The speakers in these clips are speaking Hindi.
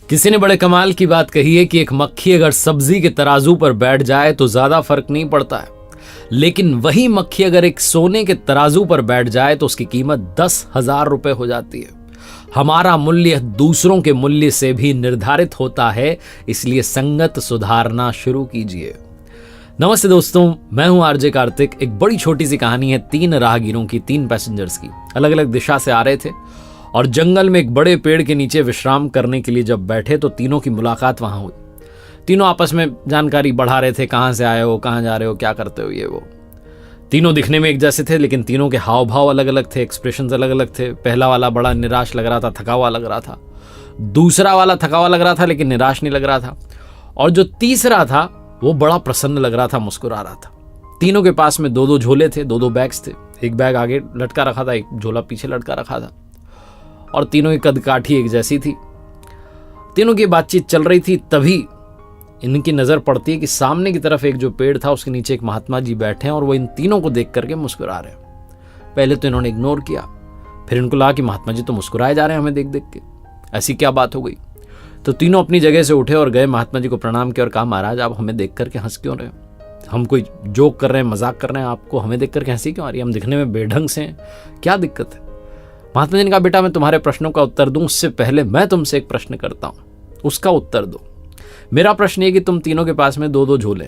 किसी ने बड़े कमाल की बात कही है कि एक मक्खी अगर सब्जी के तराजू पर बैठ जाए तो ज्यादा फर्क नहीं पड़ता है, लेकिन वही मक्खी अगर एक सोने के तराजू पर बैठ जाए तो उसकी कीमत 10,000 रुपए हो जाती है। हमारा मूल्य दूसरों के मूल्य से भी निर्धारित होता है, इसलिए संगत सुधारना शुरू कीजिए। नमस्ते दोस्तों, मैं हूं आरजे कार्तिक। एक बड़ी छोटी सी कहानी है 3 राहगीरों की, 3 पैसेंजर्स की। अलग अलग दिशा से आ रहे थे और जंगल में एक बड़े पेड़ के नीचे विश्राम करने के लिए जब बैठे तो तीनों की मुलाकात वहां हुई। तीनों आपस में जानकारी बढ़ा रहे थे, कहां से आए हो, कहां जा रहे हो, क्या करते हो, ये वो। तीनों दिखने में एक जैसे थे, लेकिन तीनों के हाव भाव अलग अलग थे, एक्सप्रेशंस अलग अलग थे। पहला वाला बड़ा निराश लग रहा था, थका हुआ लग रहा था। दूसरा वाला थका हुआ लग रहा था लेकिन निराश नहीं लग रहा था। और जो तीसरा था वो बड़ा प्रसन्न लग रहा था, मुस्कुरा रहा था। तीनों के पास में 2-2 झोले थे, 2-2 बैग्स थे। एक बैग आगे लटका रखा था, एक झोला पीछे लटका रखा था। और तीनों की कदकाठी एक जैसी थी। तीनों की बातचीत चल रही थी, तभी इनकी नजर पड़ती है कि सामने की तरफ एक जो पेड़ था उसके नीचे एक महात्मा जी बैठे हैं और वो इन तीनों को देख करके मुस्कुरा रहे हैं। पहले तो इन्होंने इग्नोर किया, फिर इनको लगा कि महात्मा जी तो मुस्कुराए जा रहे हैं हमें देख देख के, ऐसी क्या बात हो गई। तो तीनों अपनी जगह से उठे और गए, महात्मा जी को प्रणाम किया और कहा, महाराज आप हमें देख करके हंस क्यों रहे हो? हम कोई जोक कर रहे हैं, मजाक कर रहे हैं, आपको हमें देख करके हंसी क्यों आ रही है? हम दिखने में बेढंग से हैं, क्या दिक्कत है? महात्मा जी ने कहा, बेटा मैं तुम्हारे प्रश्नों का उत्तर दूं उससे पहले मैं तुमसे एक प्रश्न करता हूं, उसका उत्तर दो। मेरा प्रश्न ये कि तुम तीनों के पास में 2-2 झोले,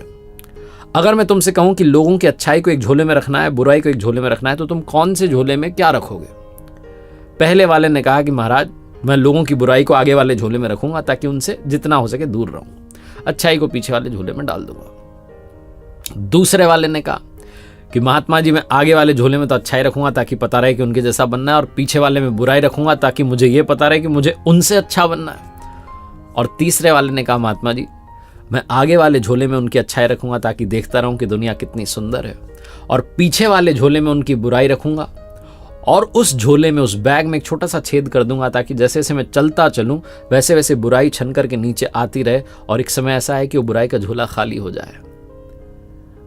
अगर मैं तुमसे कहूं कि लोगों की अच्छाई को एक झोले में रखना है, बुराई को एक झोले में रखना है, तो तुम कौन से झोले में क्या रखोगे? पहले वाले ने कहा कि महाराज मैं लोगों की बुराई को आगे वाले झोले में रखूंगा ताकि उनसे जितना हो सके दूर रहूं, अच्छाई को पीछे वाले झोले में डाल दूंगा। दूसरे वाले ने कहा कि महात्मा जी मैं आगे वाले झोले में तो अच्छाई रखूंगा ताकि पता रहे कि उनके जैसा बनना है, और पीछे वाले में बुराई रखूंगा ताकि मुझे ये पता रहे कि मुझे उनसे अच्छा बनना है। और तीसरे वाले ने कहा, महात्मा जी मैं आगे वाले झोले में उनकी अच्छाई रखूंगा ताकि देखता रहूं कि दुनिया कितनी सुंदर है, और पीछे वाले झोले में उनकी बुराई रखूंगा और उस झोले में, उस बैग में एक छोटा सा छेद कर दूंगा ताकि जैसे जैसे मैं चलता चलूं वैसे वैसे बुराई छन करके नीचे आती रहे और एक समय ऐसा है कि वो बुराई का झोला खाली हो जाए।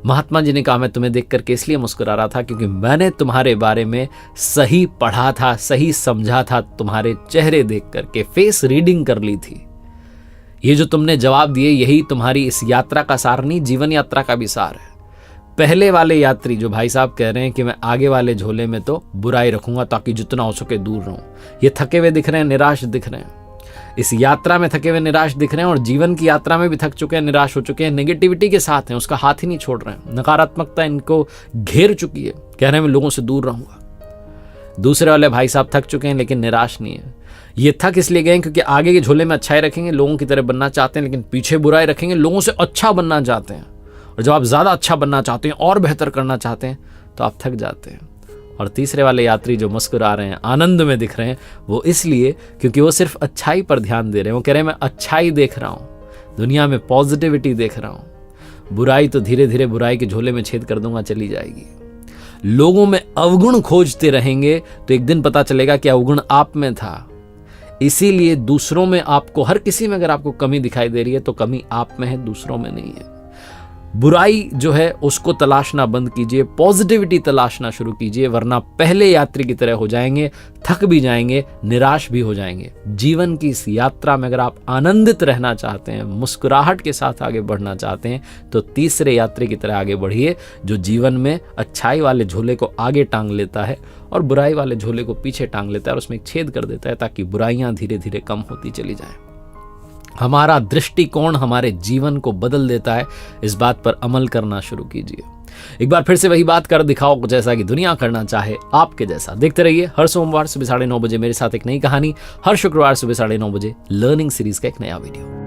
महात्मा जी ने कहा, मैं तुम्हें देखकर के इसलिए मुस्कुरा रहा था क्योंकि मैंने तुम्हारे बारे में सही पढ़ा था, सही समझा था, तुम्हारे चेहरे देख करके फेस रीडिंग कर ली थी। ये जो तुमने जवाब दिए यही तुम्हारी इस यात्रा का सार नहीं, जीवन यात्रा का भी सार है। पहले वाले यात्री जो भाई साहब कह रहे हैं कि मैं आगे वाले झोले में तो बुराई रखूंगा ताकि जितना हो सके दूर रहूं, ये थके हुए दिख रहे हैं, निराश दिख रहे हैं। इस यात्रा में थके हुए निराश दिख रहे हैं और जीवन की यात्रा में भी थक चुके हैं, निराश हो चुके हैं, नेगेटिविटी के साथ हैं, उसका हाथ ही नहीं छोड़ रहे हैं, नकारात्मकता इनको घेर चुकी है, कह रहे हैं मैं लोगों से दूर रहूंगा। दूसरे वाले भाई साहब थक चुके हैं लेकिन निराश नहीं है। ये थक इसलिए गए क्योंकि आगे के झोले में अच्छाई रखेंगे, लोगों की तरह बनना चाहते हैं, लेकिन पीछे बुराई रखेंगे, लोगों से अच्छा बनना चाहते हैं। और जब आप ज्यादा अच्छा बनना चाहते हैं और बेहतर करना चाहते हैं तो आप थक जाते हैं। और तीसरे वाले यात्री जो मुस्कुरा रहे हैं, आनंद में दिख रहे हैं, वो इसलिए क्योंकि वो सिर्फ अच्छाई पर ध्यान दे रहे हैं। वो कह रहे हैं मैं अच्छाई देख रहा हूं, दुनिया में पॉजिटिविटी देख रहा हूं, बुराई तो धीरे धीरे बुराई के झोले में छेद कर दूंगा, चली जाएगी। लोगों में अवगुण खोजते रहेंगे तो एक दिन पता चलेगा कि अवगुण आप में था। इसीलिए दूसरों में आपको, हर किसी में अगर आपको कमी दिखाई दे रही है तो कमी आप में है, दूसरों में नहीं है। बुराई जो है उसको तलाशना बंद कीजिए, पॉजिटिविटी तलाशना शुरू कीजिए, वरना पहले यात्री की तरह हो जाएंगे, थक भी जाएंगे, निराश भी हो जाएंगे। जीवन की इस यात्रा में अगर आप आनंदित रहना चाहते हैं, मुस्कुराहट के साथ आगे बढ़ना चाहते हैं, तो तीसरे यात्री की तरह आगे बढ़िए, जो जीवन में अच्छाई वाले झोले को आगे टांग लेता है और बुराई वाले झोले को पीछे टांग लेता है और उसमें एक छेद कर देता है ताकि बुराइयां धीरे धीरे कम होती चली जाएं। हमारा दृष्टिकोण हमारे जीवन को बदल देता है, इस बात पर अमल करना शुरू कीजिए। एक बार फिर से वही बात कर दिखाओ जैसा कि दुनिया करना चाहे आपके जैसा। देखते रहिए हर सोमवार सुबह 9:30 बजे मेरे साथ एक नई कहानी, हर शुक्रवार सुबह 9:30 बजे लर्निंग सीरीज का एक नया वीडियो।